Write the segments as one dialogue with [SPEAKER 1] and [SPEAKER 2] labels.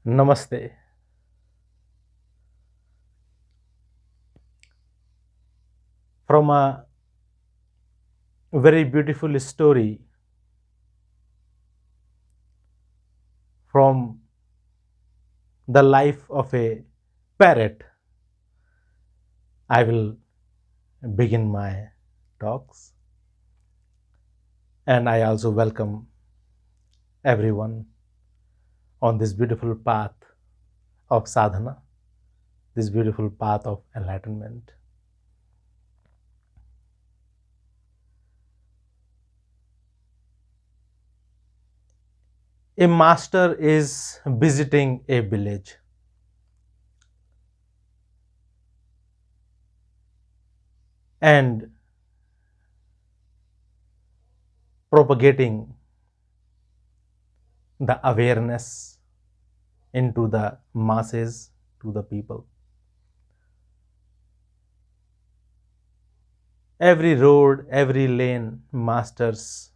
[SPEAKER 1] Namaste. From a very beautiful story from the life of a parrot, I will begin my talks. And I also welcome everyone on this beautiful path of sadhana, this beautiful path of enlightenment. A master is visiting a village and propagating the awareness into the masses, to the people. Every road, every lane, masters,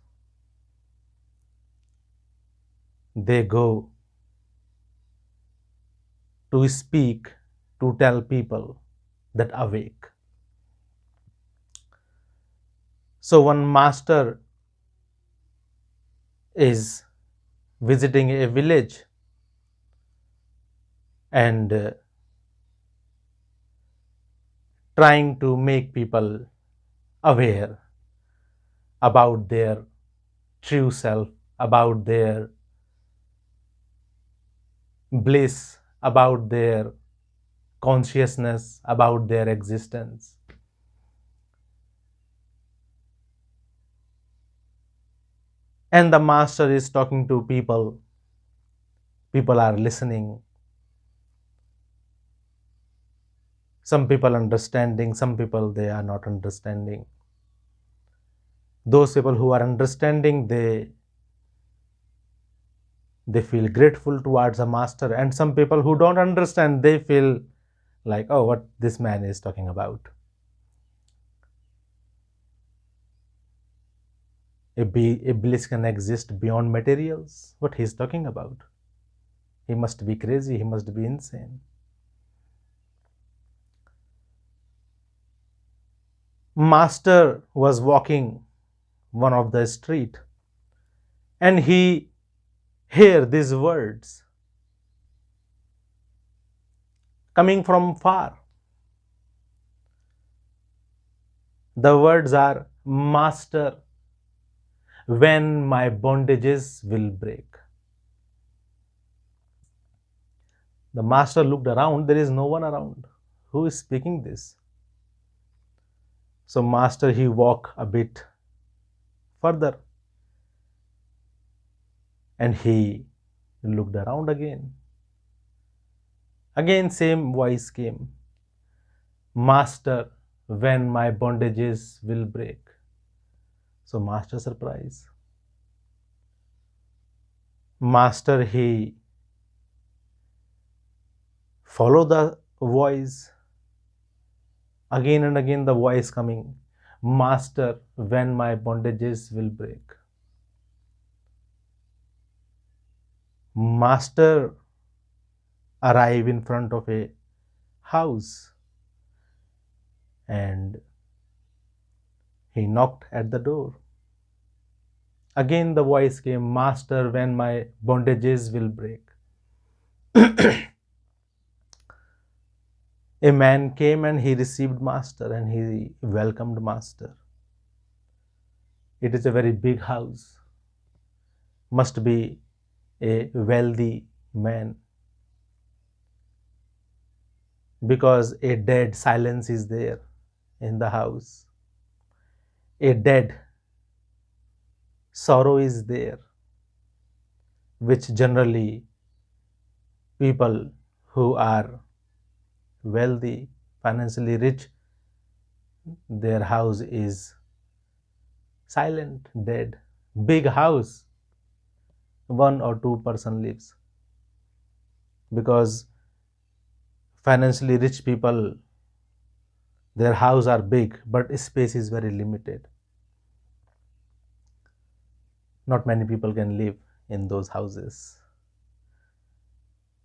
[SPEAKER 1] they go to speak, to tell people that awake. So one master is visiting a village and trying to make people aware about their true self, about their bliss, about their consciousness, about their existence. And the master is talking to people. People are listening. Some people understanding, some people they are not understanding. Those people who are understanding, they feel grateful towards a master, and some people who don't understand, they feel like, oh, what this man is talking about. A bliss can exist beyond materials. What he's talking about? He must be crazy, he must be insane. Master was walking one of the street and he hear these words coming from far. The words are, Master, when my bondages will break. The master looked around, there is no one around. Who is speaking this? So master, he walked a bit further and he looked around again. Again same voice came, Master, when my bondages will break. So master surprised. Master, he follow the voice. Again and again the voice coming, Master, when my bondages will break. Master arrive in front of a house and he knocked at the door. Again the voice came, Master, when my bondages will break. A man came and he received master and he welcomed master. It is a very big house. Must be a wealthy man, because a dead silence is there in the house. A dead sorrow is there, which generally people who are wealthy, financially rich, their house is silent, dead. Big house, one or two person lives, because financially rich people, their house are big but space is very limited. Not many people can live in those houses.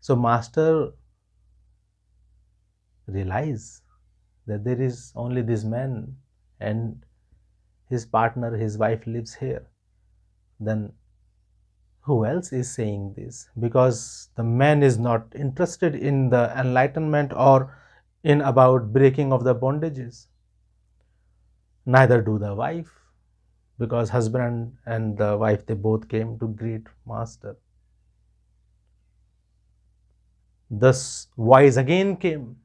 [SPEAKER 1] So master realized that there is only this man and his partner, his wife lives here. Then who else is saying this? Because the man is not interested in the enlightenment or in about breaking of the bondages. Neither do the wife, because husband and the wife, they both came to greet master. Thus voice again came,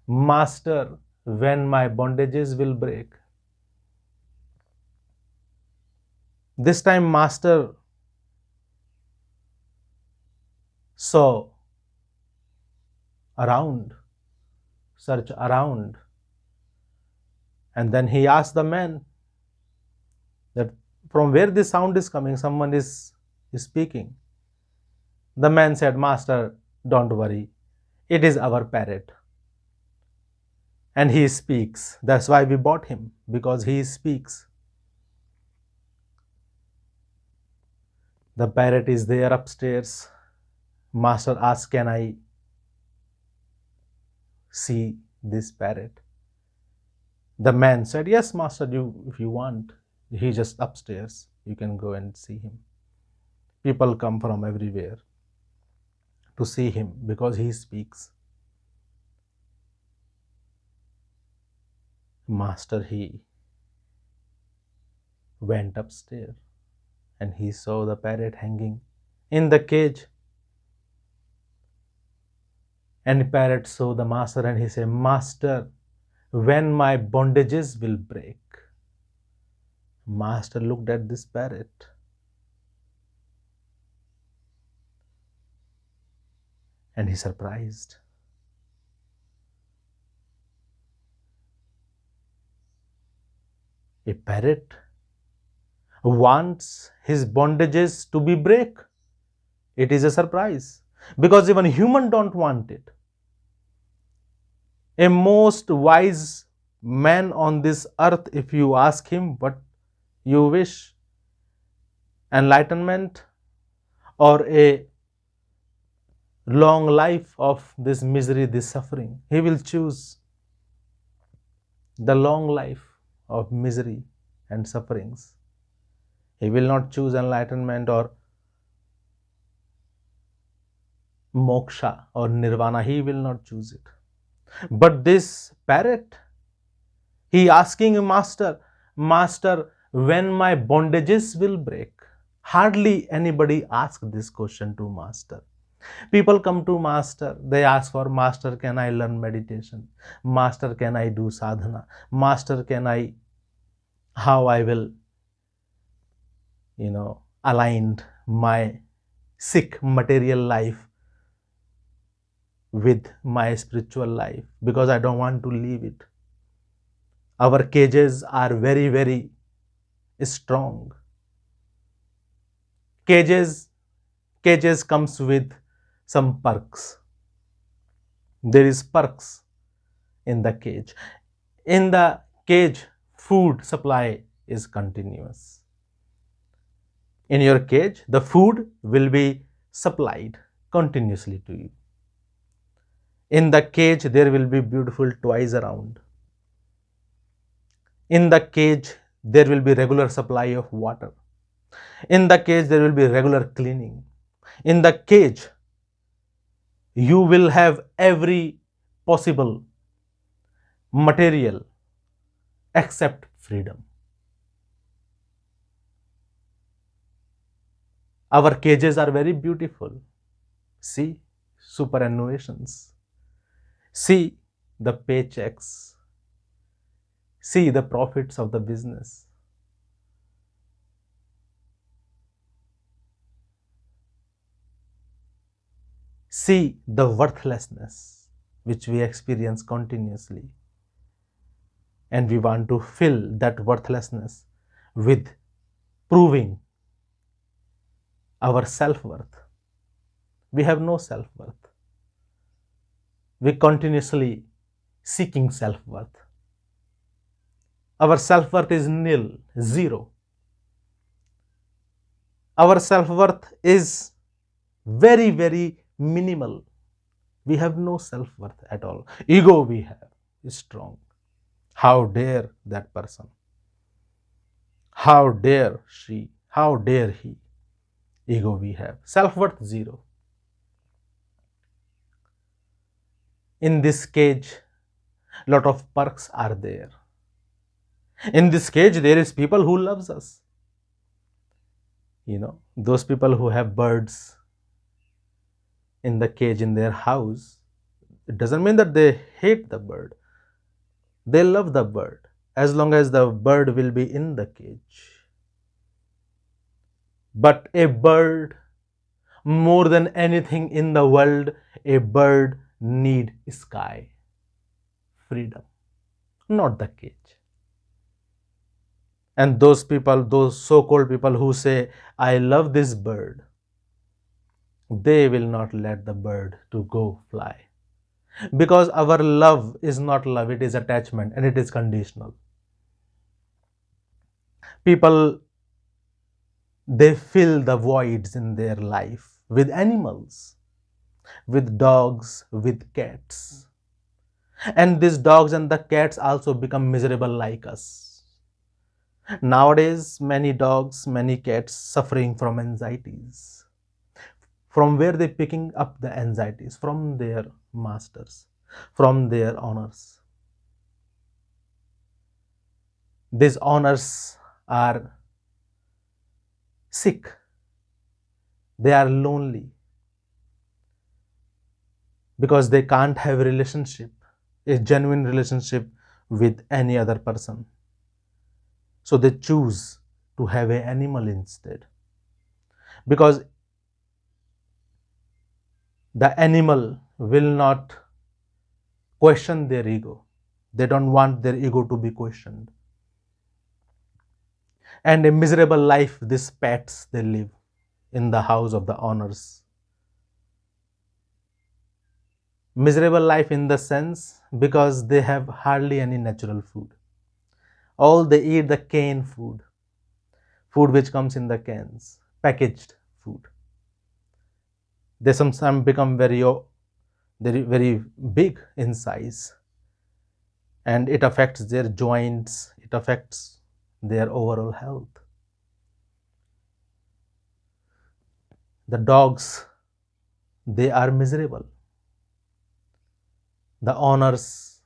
[SPEAKER 1] Master, when my bondages will break. This time master saw around, search around, and then he asked the man that from where this sound is coming, someone is speaking. The man said, Master, don't worry, it is our parrot. And he speaks. That's why we bought him, because he speaks. The parrot is there upstairs. Master asked, can I see this parrot? The man said, yes, master, if you want. He's just upstairs. You can go and see him. People come from everywhere to see him because he speaks. Master, he went upstairs and he saw the parrot hanging in the cage. And the parrot saw the master and he said, Master, when my bondages will break. Master looked at this parrot and he surprised. A parrot wants his bondages to be break. It is a surprise because even human don't want it. A most wise man on this earth, if you ask him what you wish, enlightenment or a long life of this misery, this suffering, he will choose the long life of misery and sufferings. He will not choose enlightenment or moksha or nirvana. He will not choose it. But this parrot, he asking Master, Master, when my bondages will break? Hardly anybody asks this question to Master. People come to Master, they ask for, Master, can I learn meditation? Master, can I do sadhana? Master, how I will, aligned my sick material life with my spiritual life, because I don't want to leave it. Our cages are very, very strong. Cages comes with some perks. There is perks in the cage. In the cage, food supply is continuous. In your cage, the food will be supplied continuously to you. In the cage, there will be beautiful toys around. In the cage, there will be regular supply of water. In the cage, there will be regular cleaning. In the cage, you will have every possible material except freedom. Our cages are very beautiful. See, superannuations. See the paychecks. See the profits of the business. See the worthlessness which we experience continuously. And we want to fill that worthlessness with proving our self-worth. We have no self-worth. We continuously seeking self-worth. Our self-worth is nil, zero. Our self-worth is very, very minimal. We have no self-worth at all. Ego we have is strong. How dare that person? How dare she? How dare he? Ego we have. Self-worth zero. In this cage, lot of perks are there. In this cage, there is people who loves us. Those people who have birds in the cage in their house, it doesn't mean that they hate the bird. They love the bird as long as the bird will be in the cage. But a bird, more than anything in the world, a bird need sky, freedom, not the cage. And those people, those so-called people who say, I love this bird, they will not let the bird to go fly. Because our love is not love, it is attachment, and it is conditional. People, they fill the voids in their life with animals, with dogs, with cats. And these dogs and the cats also become miserable like us. Nowadays, many dogs, many cats suffering from anxieties. From where they picking up the anxieties? From their masters, from their owners. These owners are sick. They are lonely because they can't have a relationship, a genuine relationship with any other person. So they choose to have an animal instead. Because the animal will not question their ego. They don't want their ego to be questioned. And a miserable life these pets they live in the house of the owners. Miserable life in the sense because they have hardly any natural food. All they eat the cane food which comes in the cans, packaged food. They sometimes become very big in size, and it affects their joints, it affects their overall health. The dogs, they are miserable. The owners,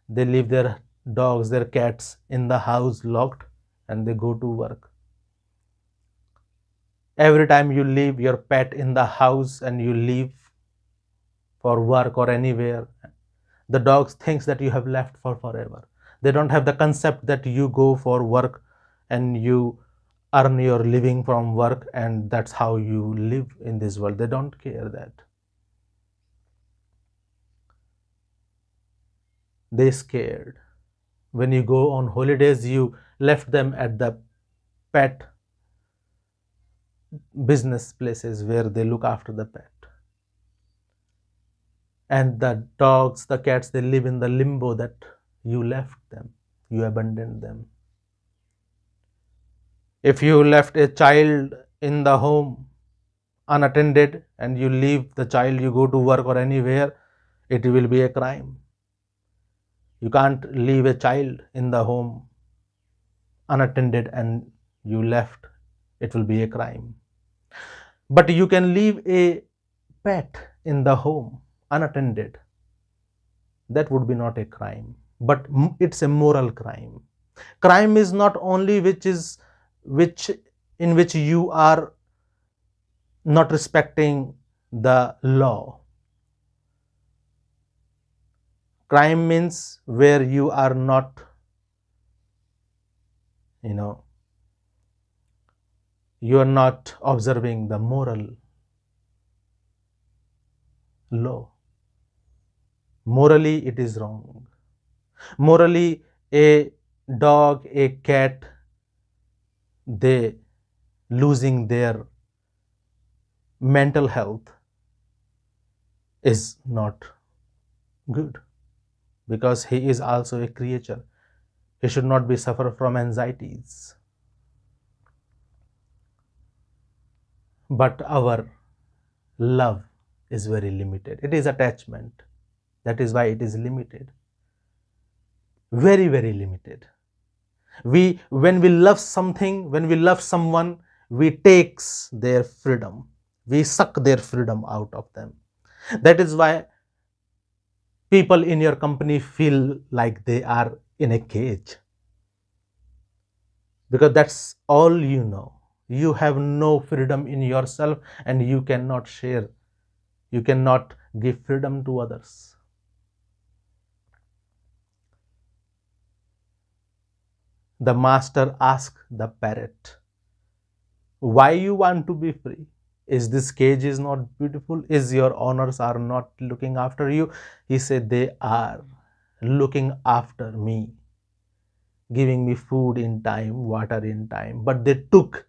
[SPEAKER 1] they leave their dogs, their cats in the house locked, and they go to work. Every time you leave your pet in the house and you leave for work or anywhere, the dogs thinks that you have left for forever. They don't have the concept that you go for work and you earn your living from work and that's how you live in this world. They don't care that. They scared. When you go on holidays, you left them at the pet business places where they look after the pet. And the dogs, the cats, they live in the limbo that you left them, you abandoned them. If you left a child in the home unattended and you leave the child, you go to work or anywhere, it will be a crime. You can't leave a child in the home unattended and you left, it will be a crime. But you can leave a pet in the home unattended. That would be not a crime, but it's a moral crime. Crime is not only in which you are not respecting the law. Crime means where you are not, you are not observing the moral law. Morally, it is wrong. Morally, a dog, a cat, they losing their mental health is not good because he is also a creature. He should not be suffer from anxieties. But our love is very limited. It is attachment. That is why it is limited. Very, very limited. When we love something, when we love someone, we takes their freedom. We suck their freedom out of them. That is why people in your company feel like they are in a cage, because that's all you know. You have no freedom in yourself, and you cannot share, you cannot give freedom to others. The master asked the parrot, why you want to be free? Is this cage is not beautiful? Is your owners are not looking after you? He said, they are looking after me, giving me food in time, water in time, but they took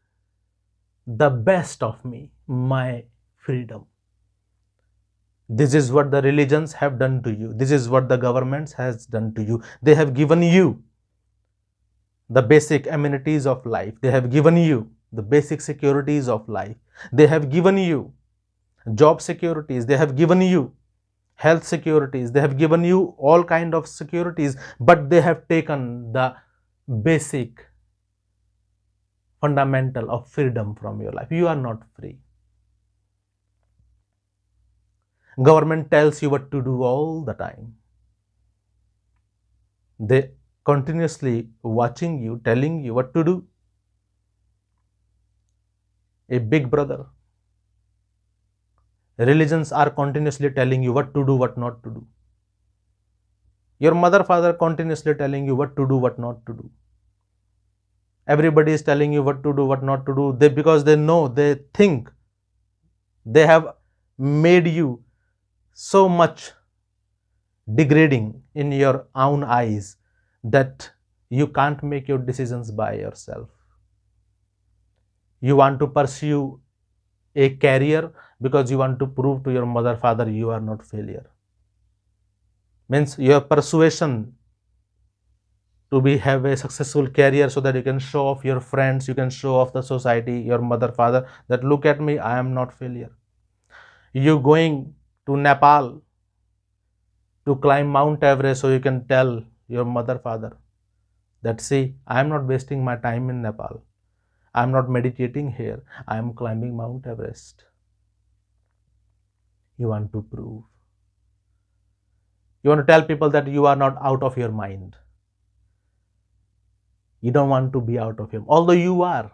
[SPEAKER 1] the best of me, my freedom. This is what the religions have done to you. This is what the governments has done to you. They have given you the basic amenities of life. They have given you the basic securities of life. They have given you job securities. They have given you health securities. They have given you all kind of securities, but they have taken the basic fundamental of freedom from your life. You are not free. Government tells you what to do all the time. They continuously watching you, telling you what to do. A big brother. Religions are continuously telling you what to do, what not to do. Your mother, father continuously telling you what to do, what not to do. Everybody is telling you what to do, what not to do. Because they know, they think, they have made you so much degrading in your own eyes that you can't make your decisions by yourself. You want to pursue a career because you want to prove to your mother, father, you are not failure. Means your persuasion to be have a successful career so that you can show off your friends, you can show off the society, your mother, father, that look at me, I am not failure. You going to Nepal to climb Mount Everest so you can tell your mother, father that see, I am not wasting my time in Nepal. I am not meditating here. I am climbing Mount Everest. You want to prove. You want to tell people that you are not out of your mind. You don't want to be out of your mind. Although you are.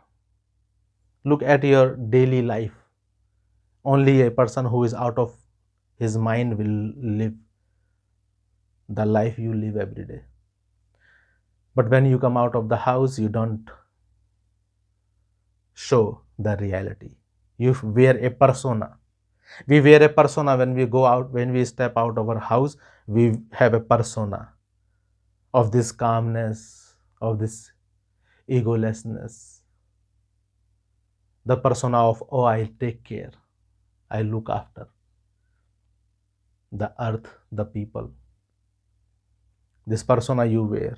[SPEAKER 1] Look at your daily life. Only a person who is out of his mind will live the life you live every day. But when you come out of the house, you don't show the reality. You wear a persona. We wear a persona when we go out, when we step out of our house, we have a persona of this calmness, of this egolessness. The persona of, oh, I take care, I look after the earth, the people. This persona you wear.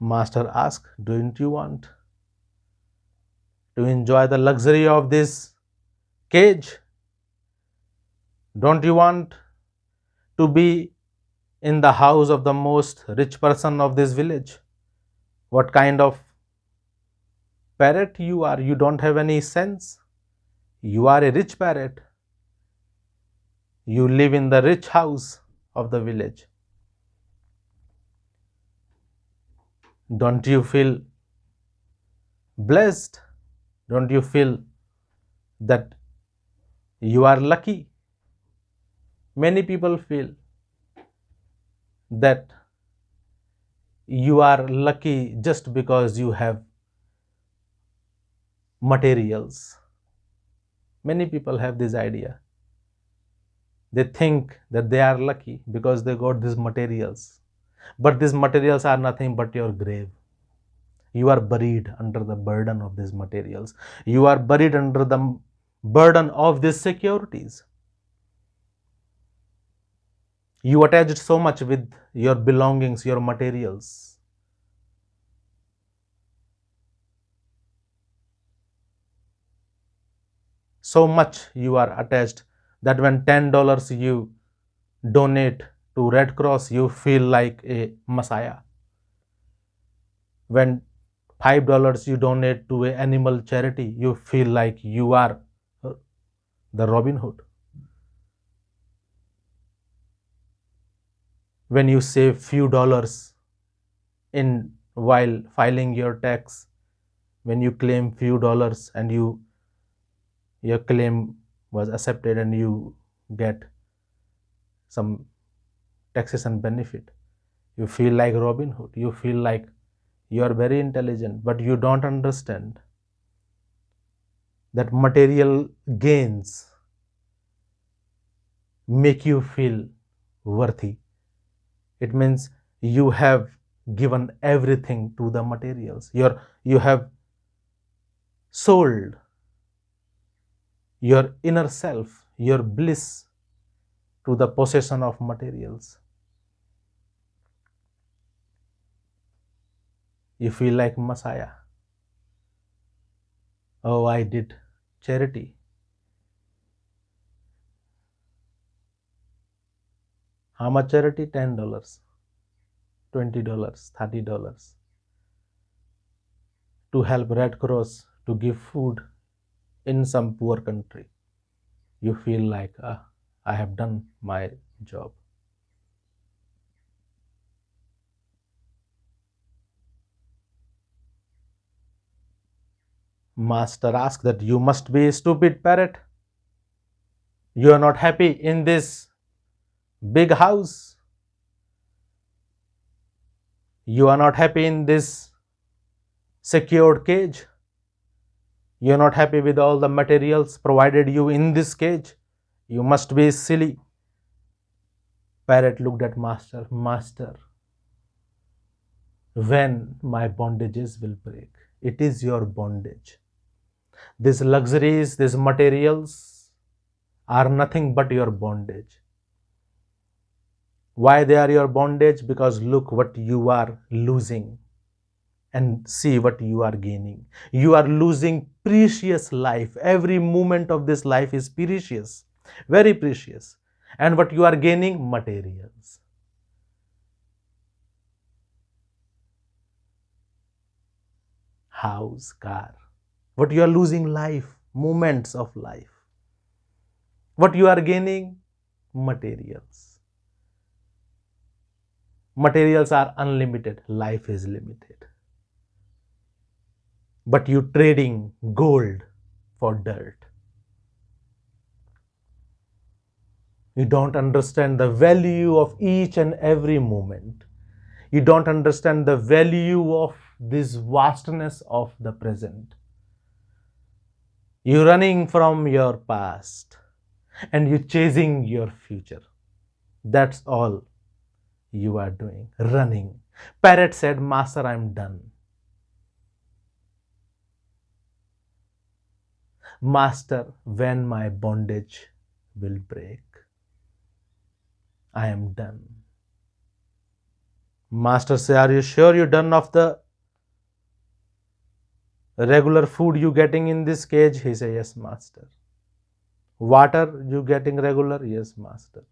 [SPEAKER 1] Master asked, don't you want to enjoy the luxury of this cage? Don't you want to be in the house of the most rich person of this village? What kind of parrot you are? You don't have any sense. You are a rich parrot. You live in the rich house of the village. Don't you feel blessed? Don't you feel that you are lucky? Many people feel that you are lucky just because you have materials. Many people have this idea. They think that they are lucky because they got these materials. But these materials are nothing but your grave. You are buried under the burden of these materials. You are buried under the burden of these securities. You attached so much with your belongings, your materials. so much you are attached that when $10 you donate to Red Cross, you feel like a messiah. When $5 you donate to a animal charity, you feel like you are the Robin Hood. When you save few dollars in while filing your tax, when you claim few dollars and your claim was accepted and you get some taxation benefit, you feel like Robin Hood. You feel like you are very intelligent, but you don't understand that material gains make you feel worthy. It means you have given everything to the materials. You have sold your inner self, your bliss, to the possession of materials. You feel like Messiah. Oh, I did charity. How much charity? $10, $20, $30 to help Red Cross to give food in some poor country. You feel like, I have done my job. Master asks that you must be a stupid parrot. You are not happy in this big house. You are not happy in this secured cage. You are not happy with all the materials provided you in this cage. You must be silly. Parrot looked at Master. Master, when my bondages will break? It is your bondage. These luxuries, these materials are nothing but your bondage. Why they are your bondage? Because look what you are losing and see what you are gaining. You are losing precious life. Every moment of this life is precious, very precious. And what you are gaining? Materials. House, car. What you are losing? Life, moments of life. What you are gaining? Materials. Materials are unlimited. Life is limited. But you trading gold for dirt. You don't understand the value of each and every moment. You don't understand the value of this vastness of the present. You're running from your past and you're chasing your future. That's all you are doing, running. Parrot said, Master, I'm done. Master, when my bondage will break, I am done. Master said, are you sure you're done of the regular food you getting in this cage? He said, yes, Master. Water you getting regular? Yes, Master.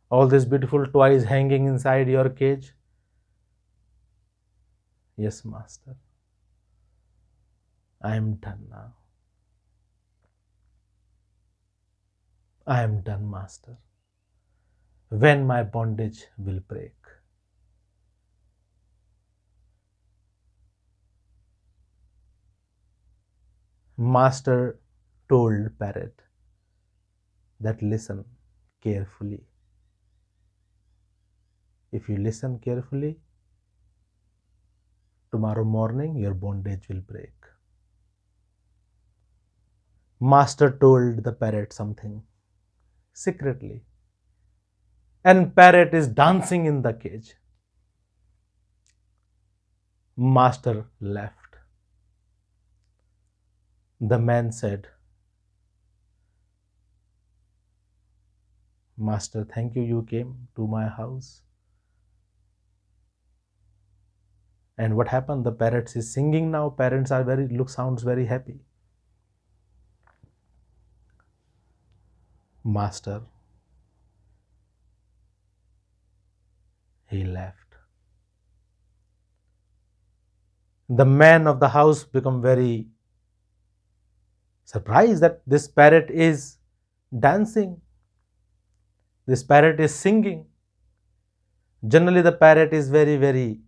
[SPEAKER 1] All these beautiful toys hanging inside your cage? Yes, Master. I am done now. I am done, Master. When my bondage will break? Master told Parrot that listen carefully. If you listen carefully, tomorrow morning your bondage will break. Master told the parrot something secretly, and parrot is dancing in the cage. Master left. The man said, Master, thank you, you came to my house. And what happened? The parrot is singing now. Parents are sounds very happy. master, he left. The man of the house become very surprised that this parrot is dancing, this parrot is singing. Generally, the parrot is very, very,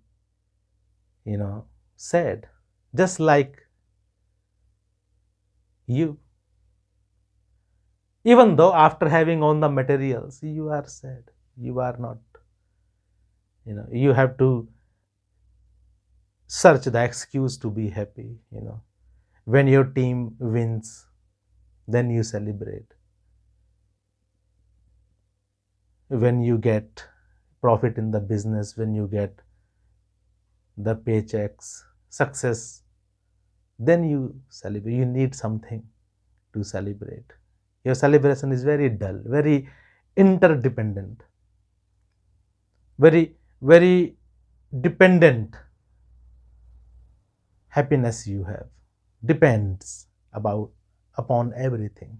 [SPEAKER 1] you know, sad, just like you. Even though after having all the materials, you are sad. You are not, you have to search the excuse to be happy. When your team wins, then you celebrate. When you get profit in the business, when you get the paychecks, success, then you celebrate. You need something to celebrate. Your celebration is very dull, very interdependent, very, very dependent happiness you have. Depends about upon everything.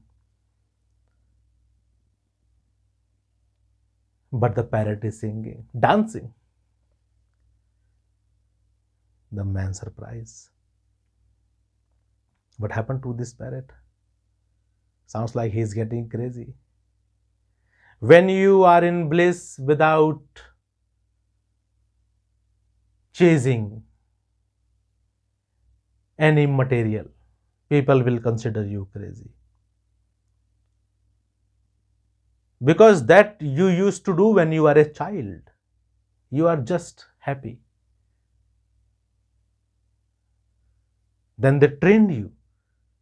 [SPEAKER 1] But the parrot is singing, dancing. The man surprised. What happened to this parrot? Sounds like he's getting crazy. When you are in bliss without chasing any material, people will consider you crazy. Because that you used to do when you are a child. You are just happy. Then they trained you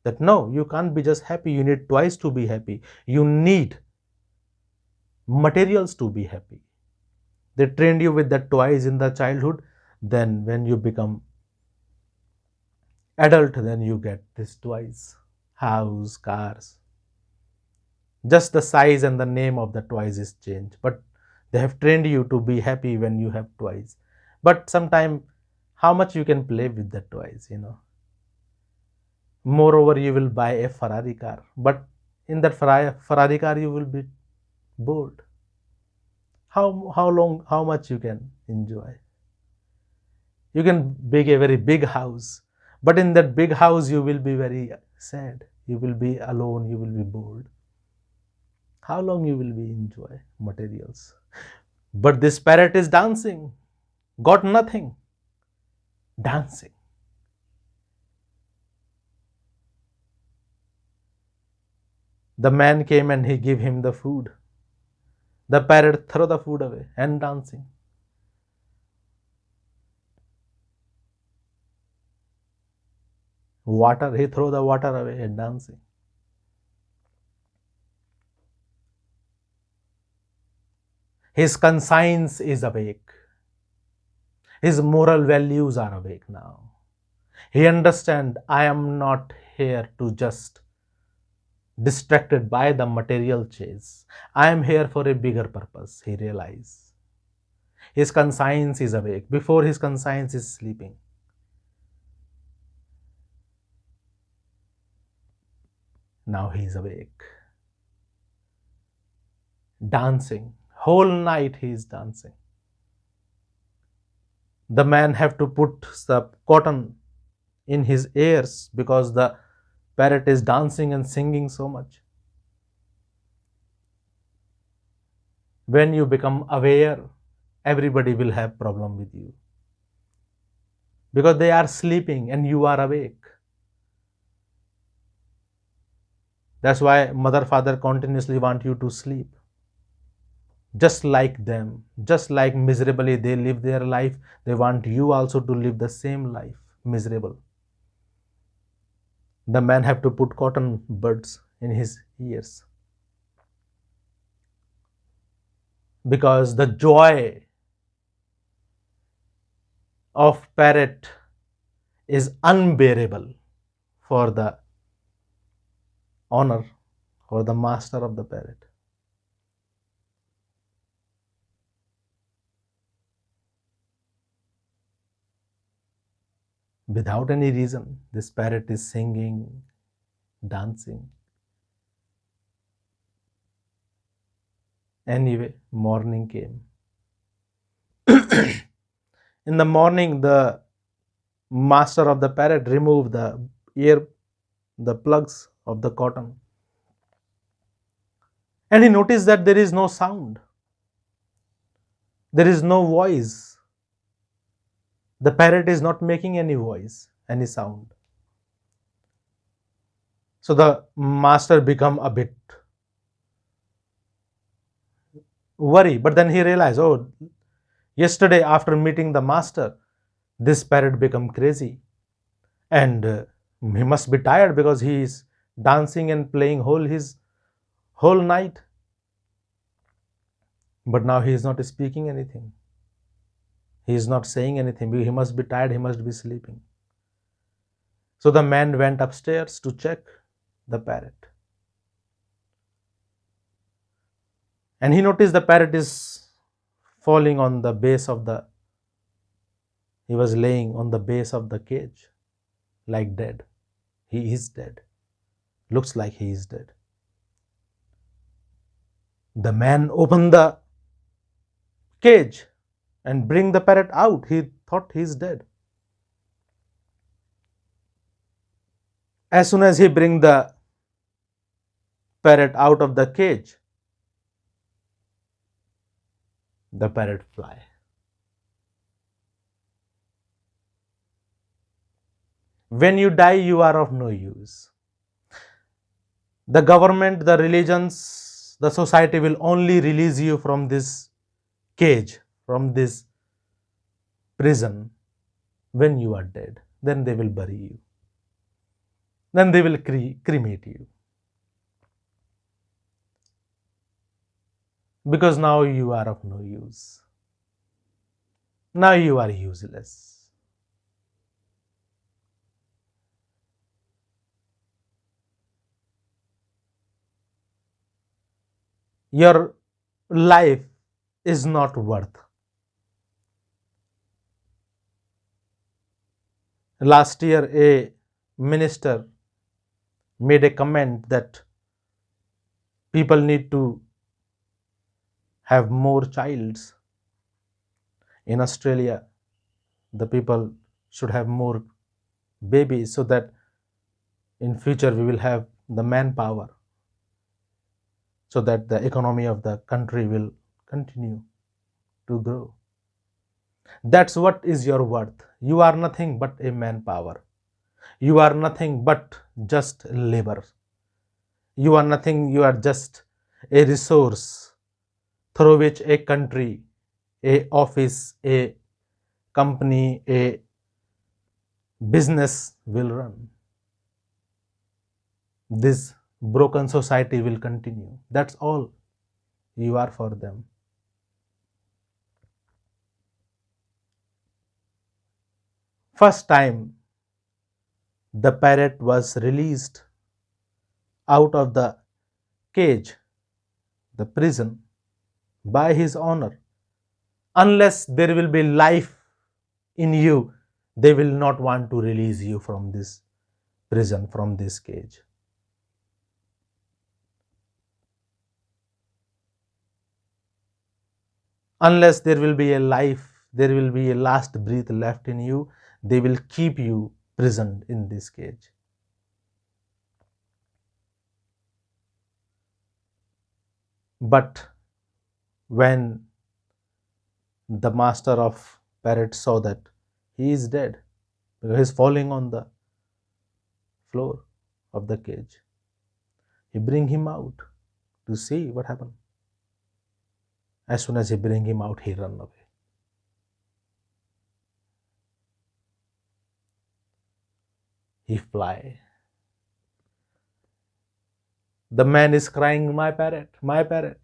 [SPEAKER 1] that no, you can't be just happy. You need twice to be happy. You need materials to be happy. They trained you with that twice in the childhood. Then when you become adult, then you get this twice. House, cars. Just the size and the name of the twice is changed. But they have trained you to be happy when you have twice. But sometimes how much you can play with the twice. Moreover, you will buy a Ferrari car. But in that Ferrari car, you will be bored. How long, how much you can enjoy? You can make a very big house, but in that big house you will be very sad. You will be alone, you will be bored. How long you will be enjoy materials? But this parrot is dancing, got nothing, dancing. The man came and he gave him the food. The parrot threw the food away and dancing. Water, he threw the water away and dancing. His conscience is awake. His moral values are awake now. He understands, I am not here to just distracted by the material chase. I am here for a bigger purpose, he realized. His conscience is awake. Before, his conscience is sleeping. Now he is awake. Dancing. Whole night he is dancing. The man have to put the cotton in his ears because the parrot is dancing and singing so much. When you become aware, everybody will have problem with you. Because they are sleeping and you are awake. That's why mother, father continuously want you to sleep. Just like them, just like miserably they live their life, they want you also to live the same life, miserable. The man have to put cotton buds in his ears. Because the joy of parrot is unbearable for the owner or the master of the parrot. Without any reason, this parrot is singing, dancing. Anyway, morning came. In the morning, the master of the parrot removed the plugs of the cotton, and he noticed that there is no sound, there is no voice. The parrot is not making any voice, any sound. So the master become a bit worried, but then he realized, oh, yesterday after meeting the master, this parrot become crazy, and he must be tired because he is dancing and playing his whole night. But now he is not speaking anything. He is not saying anything. He must be tired. He must be sleeping. So the man went upstairs to check the parrot. And he noticed the parrot is falling on the base of the, he was laying on the base of the cage, like dead. He is dead. Looks like he is dead. The man opened the cage and bring the parrot out. He thought he is dead. As soon as he bring the parrot out of the cage, the parrot fly. When you die, you are of no use. The government, the religions, the society will only release you from this cage, from this prison, when you are dead. Then they will bury you. Then they will cremate you. Because now you are of no use. Now you are useless. Your life is not worth. Last year, a minister made a comment that people need to have more childs. In Australia, the people should have more babies so that in future we will have the manpower, so that the economy of the country will continue to grow. That's what is your worth. You are nothing but a manpower. You are nothing but just labor. You are nothing, you are just a resource through which a country, a office, a company, a business will run. This broken society will continue. That's all you are for them. First time the parrot was released out of the cage, the prison, by his owner. Unless there will be life in you, they will not want to release you from this prison, from this cage. Unless there will be a life, there will be a last breath left in you, they will keep you prisoned in this cage. But when the master of parrot saw that he is dead, because he is falling on the floor of the cage, he bring him out to see what happened. As soon as he bring him out, he run away. He fly. The man is crying, my parrot, my parrot.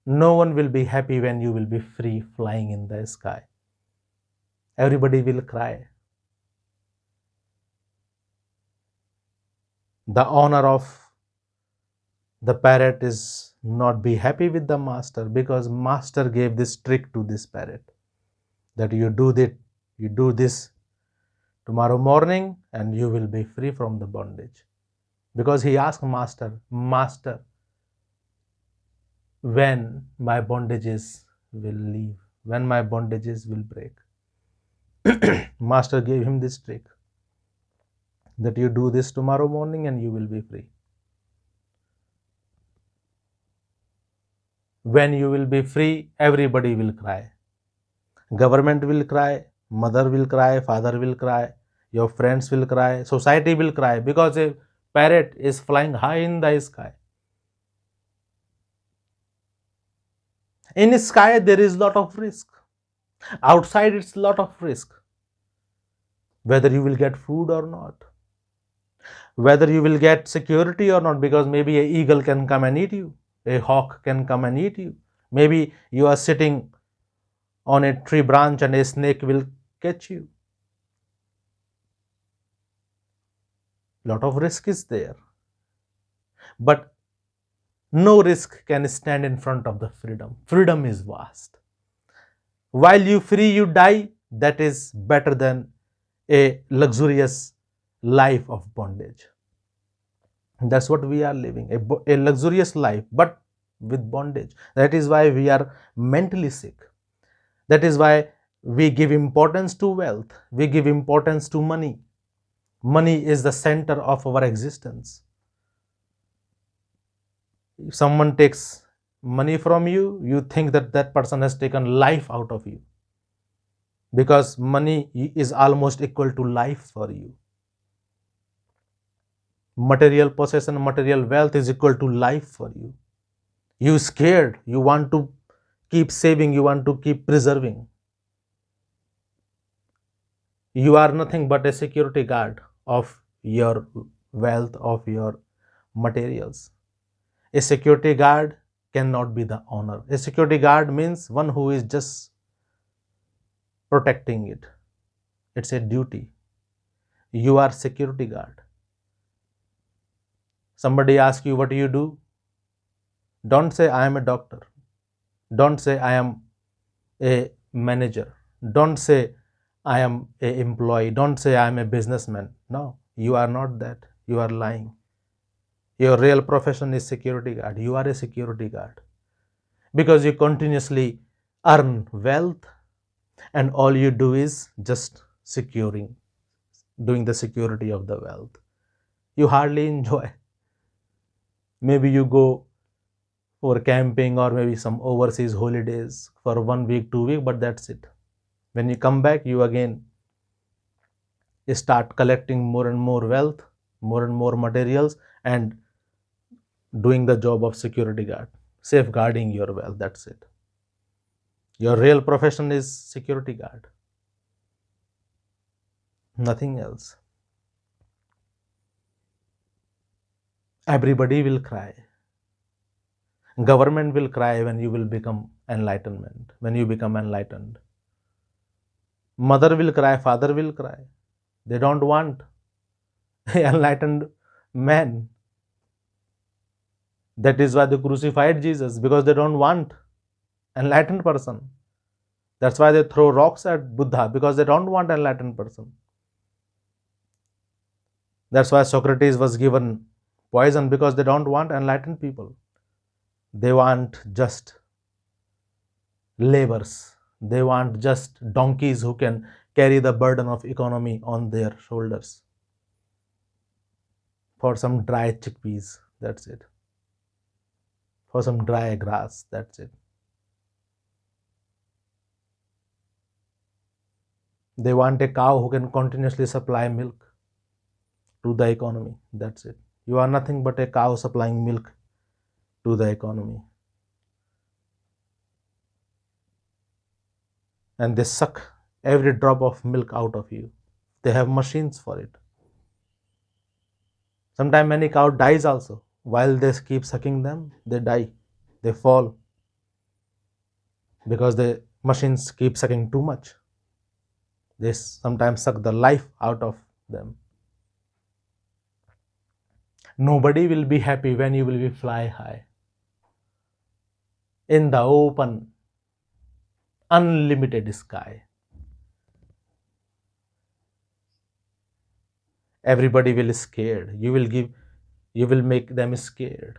[SPEAKER 1] No one will be happy when you will be free flying in the sky. Everybody will cry. The owner of the parrot is not be happy with the master, because master gave this trick to this parrot, that you do this tomorrow morning and you will be free from the bondage. because he asked Master, when my bondages will leave, when my bondages will break. Master gave him this trick, that you do this tomorrow morning and you will be free. When you will be free, everybody will cry. Government will cry, mother will cry, father will cry, your friends will cry, society will cry, because a parrot is flying high in the sky. In the sky, there is lot of risk. Outside, it's lot of risk. Whether you will get food or not, whether you will get security or not, because maybe a eagle can come and eat you, a hawk can come and eat you. Maybe you are sitting on a tree branch and a snake will catch you. Lot of risk is there, but no risk can stand in front of the freedom. Freedom is vast. While you free, you die. That is better than a luxurious life of bondage. That's what we are living, a luxurious life, but with bondage. That is why we are mentally sick. That is why we give importance to wealth. We give importance to money. Money is the center of our existence. If someone takes money from you, you think that that person has taken life out of you, because money is almost equal to life for you. Material possession, material wealth is equal to life for you. You scared, you want to keep saving, you want to keep preserving. You are nothing but a security guard of your wealth, of your materials. A security guard cannot be the owner. A security guard means one who is just protecting it. It's a duty. You are security guard. Somebody asks you, what do you do? Don't say I am a doctor. Don't say I am a manager. Don't say I am a employee. Don't say I am a businessman. No, you are not that. You are lying. Your real profession is security guard. You are a security guard because you continuously earn wealth, and all you do is just doing the security of the wealth. You hardly enjoy. Maybe you go for camping or maybe some overseas holidays for 1 week, 2 weeks, but that's it. When you come back, you again start collecting more and more wealth, more and more materials, and doing the job of security guard, safeguarding your wealth. That's it. Your real profession is security guard, nothing else. Everybody will cry. Government will cry when you will become when you become enlightened. Mother will cry, father will cry. They don't want enlightened man. That is why they crucified Jesus, because they don't want enlightened person. That's why they throw rocks at Buddha, because they don't want enlightened person. That's why Socrates was given poison, because they don't want enlightened people. They want just laborers. They want just donkeys who can carry the burden of economy on their shoulders for some dry chickpeas. That's it. For some dry grass. That's it. They want a cow who can continuously supply milk to the economy. That's it. You are nothing but a cow supplying milk to the economy. And they suck every drop of milk out of you. They have machines for it. Sometimes many cow dies also. While they keep sucking them, they die. They fall because the machines keep sucking too much. They sometimes suck the life out of them. Nobody will be happy when you will be fly high in the open, unlimited sky. Everybody will be scared. You will give You will make them scared.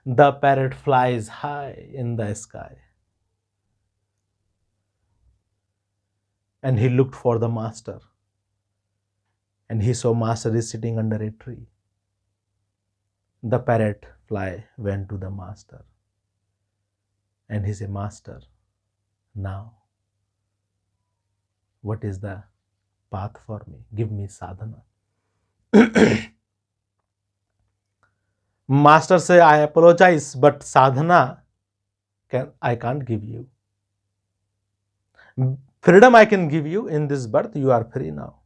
[SPEAKER 1] The parrot flies high in the sky, and he looked for the master, and he saw master is sitting under a tree. The parrot fly went to the master, and he said, Master, now what is the path for me? Give me sadhana. Master say, I apologize, but sadhana I can't give you. Freedom I can give you in this birth. You are free now.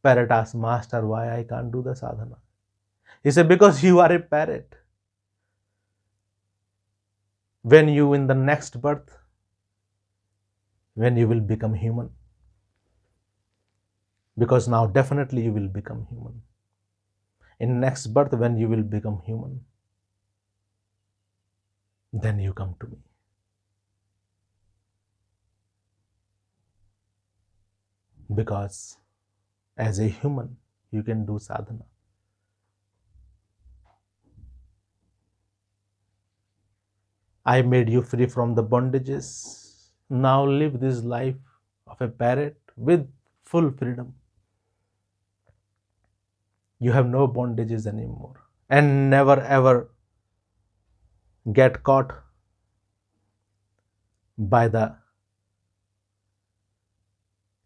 [SPEAKER 1] Parrot asked Master, why I can't do the sadhana? He said, because you are a parrot. When you in the next birth, when you will become human, because now definitely you will become human. In next birth, when you will become human, then you come to me. Because as a human, you can do sadhana. I made you free from the bondages. Now live this life of a parrot with full freedom. You have no bondages anymore. And never ever get caught by the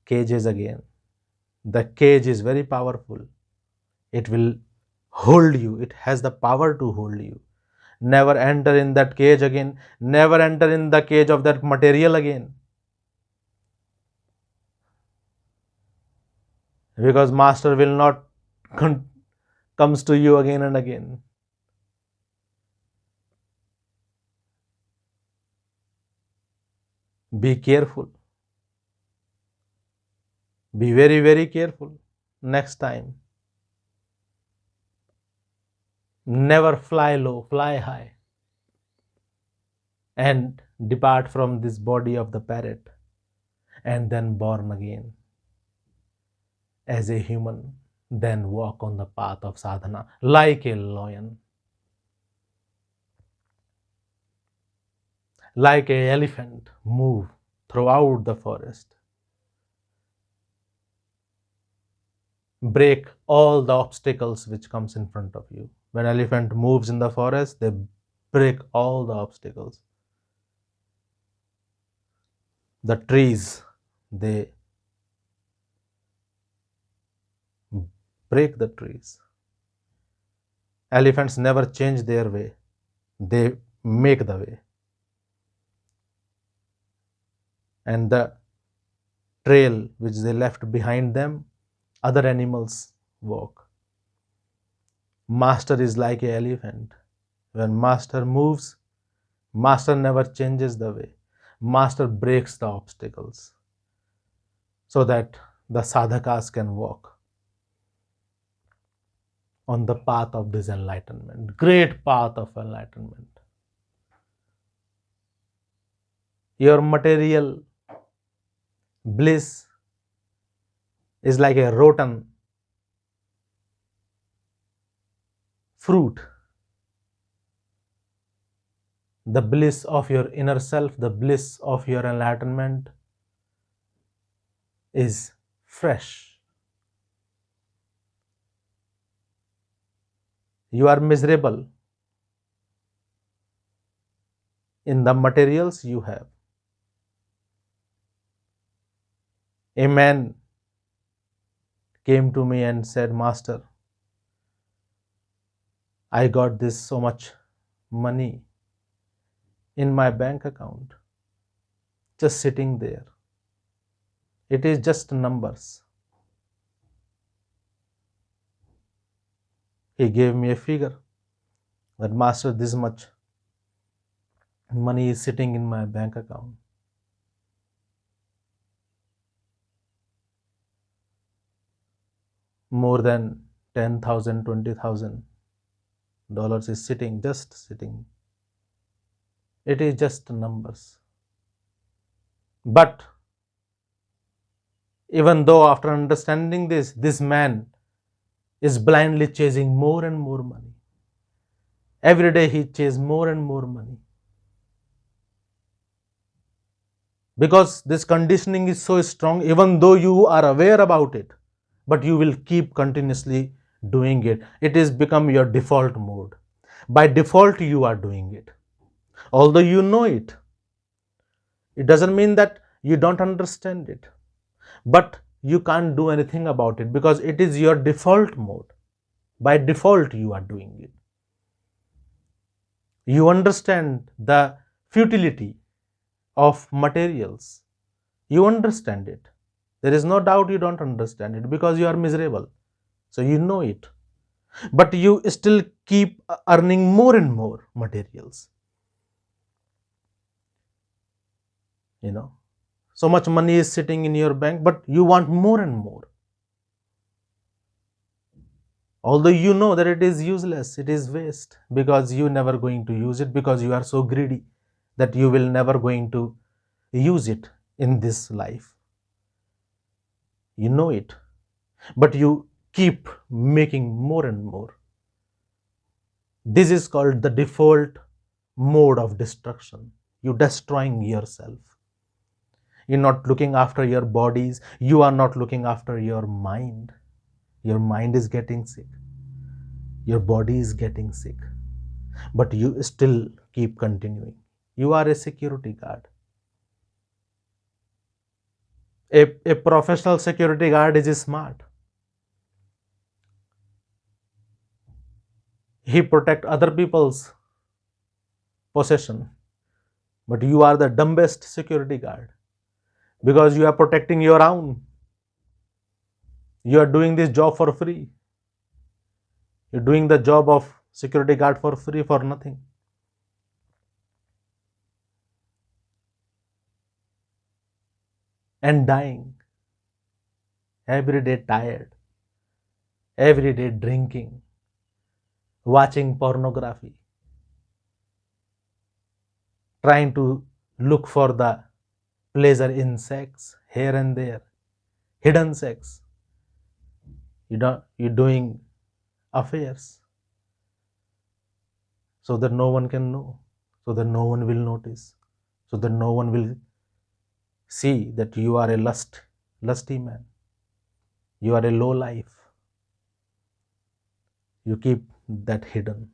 [SPEAKER 1] cages again. The cage is very powerful. It will hold you. It has the power to hold you. Never enter in that cage again. Never enter in the cage of that material again. Because master will not comes to you again and again. Be careful. Be very, very careful next time. Never fly low, fly high, and depart from this body of the parrot, and then born again as a human, then walk on the path of sadhana like a lion, like an elephant, move throughout the forest. Break all the obstacles which comes in front of you. When elephant moves in the forest, they break all the obstacles. The trees, they break the trees. Elephants never change their way, they make the way. And the trail which they left behind them, other animals walk. Master is like an elephant. When master moves, master never changes the way. Master breaks the obstacles so that the sadhakas can walk on the path of this enlightenment, great path of enlightenment. Your material bliss is like a rotten fruit. The bliss of your inner self, the bliss of your enlightenment is fresh. You are miserable in the materials you have. A man came to me and said, Master, I got this so much money in my bank account, just sitting there. It is just numbers. He gave me a figure that, Master, this much money is sitting in my bank account. More than 10,000, 20,000. Dollars is sitting, just sitting. It is just numbers. But even though after understanding this man is blindly chasing more and more money. Every day he chases more and more money. Because this conditioning is so strong, even though you are aware about it, but you will keep continuously doing it. It is become your default mode. By default, you are doing it. Although you know it, it doesn't mean that you don't understand it. But you can't do anything about it because it is your default mode. By default, you are doing it. You understand the futility of materials. You understand it. There is no doubt you don't understand it because you are miserable. So you know it. But you still keep earning more and more materials. You know, so much money is sitting in your bank, but you want more and more. Although you know that it is useless, it is waste because you never going to use it because you are so greedy that you will never going to use it in this life. You know it, but you keep making more and more. This is called the default mode of destruction. You're destroying yourself. You're not looking after your bodies. You are not looking after your mind. Your mind is getting sick. Your body is getting sick. But you still keep continuing. You are a security guard. A professional security guard is smart. He protects other people's possession. But you are the dumbest security guard because you are protecting your own. You are doing this job for free. You're doing the job of security guard for free, for nothing. And dying. Every day tired. Every day drinking. Watching pornography. Trying to look for the pleasure in sex here and there. Hidden sex. You're doing affairs so that no one can know, so that no one will notice, so that no one will see that you are a lusty man. You are a low life. You keep that hidden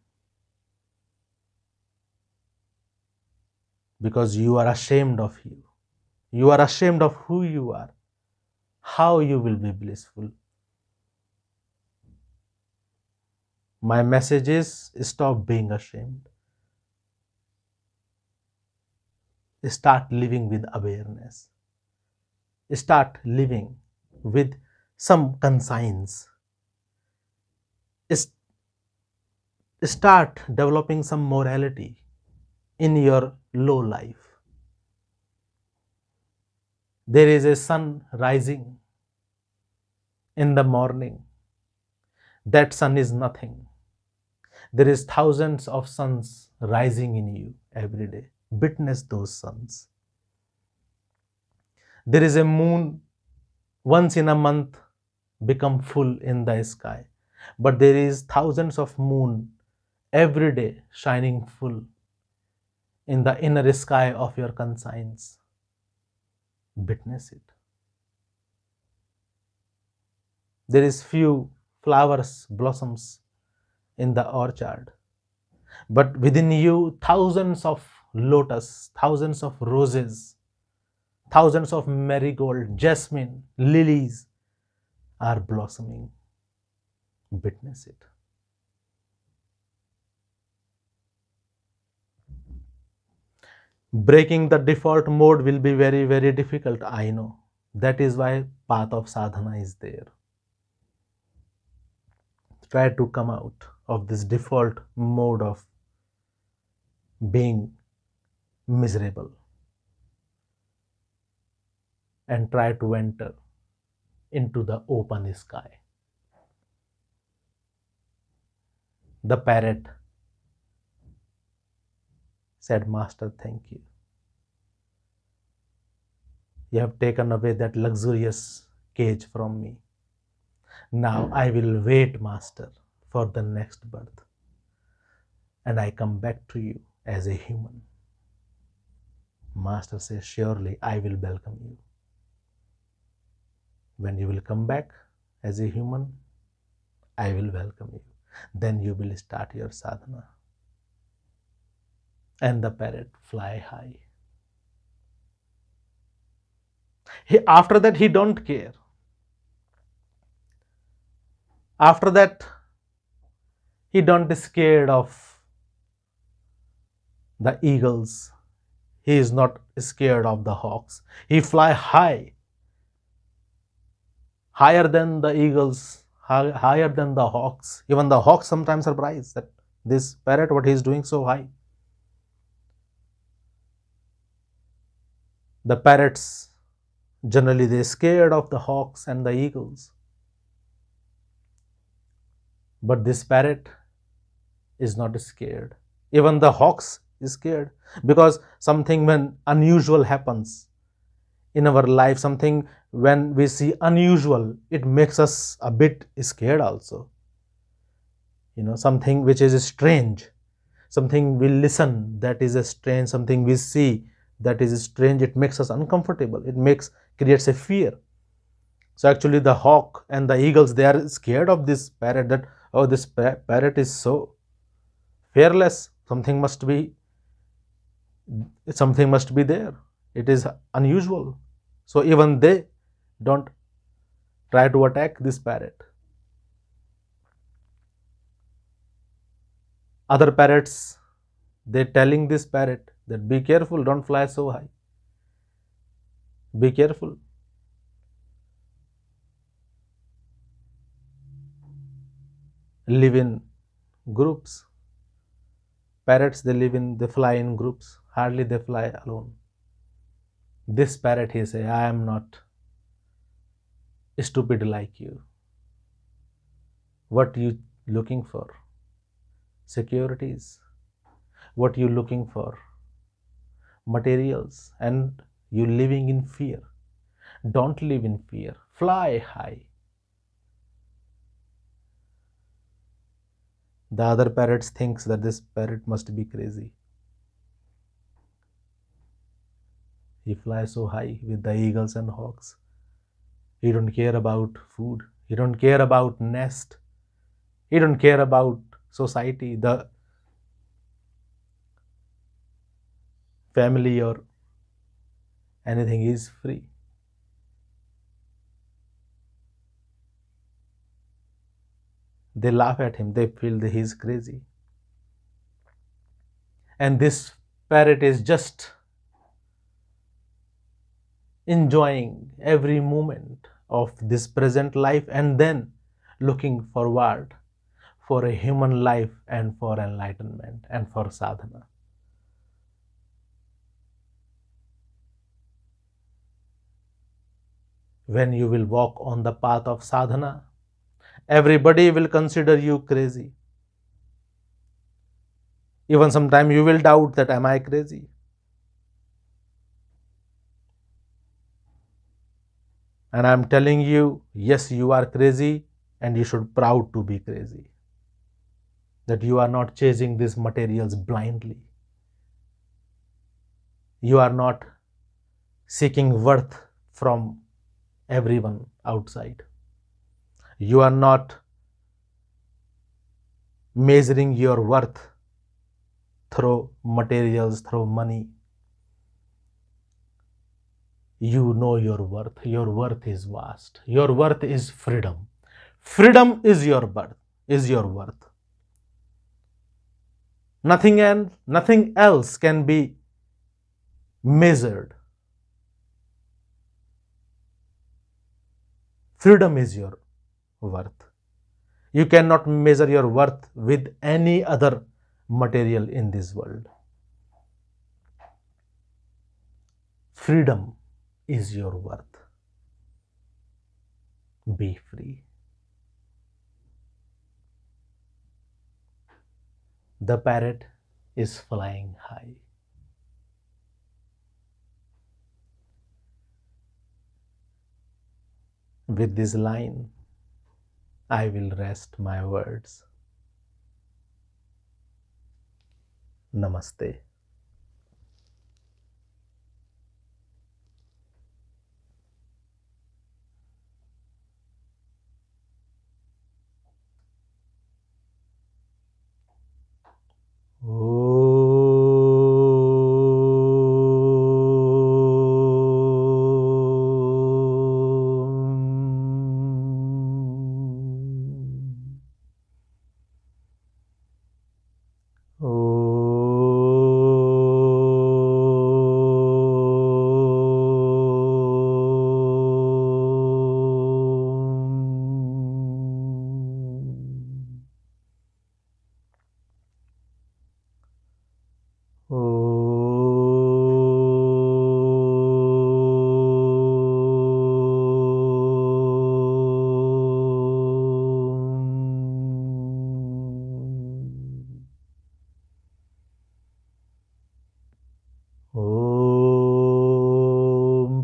[SPEAKER 1] because you are ashamed of you. You are ashamed of who you are. How you will be blissful. My message is stop being ashamed. Start living with awareness. Start living with some conscience. Start developing some morality in your low life. There is a sun rising in the morning. That sun is nothing. There is thousands of suns rising in you every day. Witness those suns. There is a moon once in a month become full in the sky. But there is thousands of moon every day shining full in the inner sky of your conscience. Witness it. There is few flowers, blossoms in the orchard. But within you, thousands of lotus, thousands of roses, thousands of marigold, jasmine, lilies are blossoming. Witness it. Breaking the default mode will be very, very difficult, I know. That is why path of sadhana is there. Try to come out of this default mode of being miserable and try to enter into the open sky. The parrot Said, Master, thank you. You have taken away that luxurious cage from me. Now I will wait, Master, for the next birth. And I come back to you as a human. Master says, surely I will welcome you. When you will come back as a human, I will welcome you. Then you will start your sadhana. And the parrot fly high. After that, he don't care. After that, he don't scared of the eagles. He is not scared of the hawks. He fly high, higher than the eagles, higher than the hawks. Even the hawks sometimes surprised that this parrot, what he is doing so high. The parrots, generally they scared of the hawks and the eagles. But this parrot is not scared. Even the hawks is scared, because something when unusual happens in our life, something when we see unusual, it makes us a bit scared also. Something which is strange, something we listen that is strange, something we see that is strange, it makes us uncomfortable, creates a fear. So actually the hawk and the eagles, they are scared of this parrot, that, oh, this parrot is so fearless, something must be there, it is unusual. So even they don't try to attack this parrot. Other parrots, they telling this parrot that be careful, don't fly so high, be careful. Live in groups. Parrots, they fly in groups, hardly they fly alone. This parrot, he say, I am not stupid like you. What you looking for? Securities. What you looking for? Materials. And you living in fear. Don't live in fear. Fly high. The other parrots thinks that this parrot must be crazy. He flies so high with the eagles and hawks. He don't care about food. He don't care about nest. He don't care about society, the family or anything. He is free. They laugh at him. They feel that he is crazy. And this parrot is just enjoying every moment of this present life, and then looking forward for a human life and for enlightenment and for sadhana. When you will walk on the path of sadhana, everybody will consider you crazy. Even sometimes you will doubt that, am I crazy? And I'm telling you, yes, you are crazy, and you should proud to be crazy. That you are not chasing these materials blindly. You are not seeking worth from everyone outside. You are not measuring your worth through materials, through money. You know your worth. Your worth is vast. Your worth is freedom. Freedom is your birth, is your worth. Nothing else can be measured. Freedom is your worth. You cannot measure your worth with any other material in this world. Freedom is your worth. Be free. The parrot is flying high. With this line, I will rest my words. Namaste.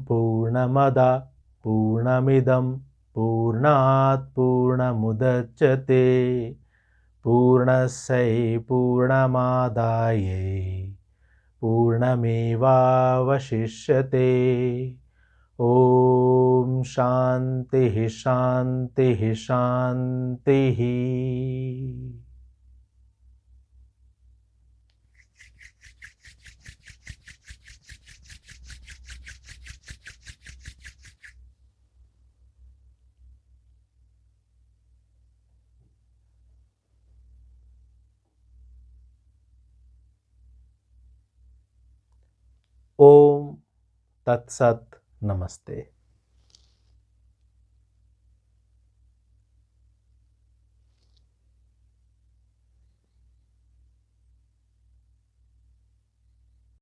[SPEAKER 1] पूर्णमदा पूर्णमिदं पूर्णात् पूर्णमुदच्यते पूर्णस्य पूर्णमादाय पूर्णमेवावशिष्यते ॐ शान्तिः शान्तिः शान्तिः। ओम तत्सत। नमस्ते।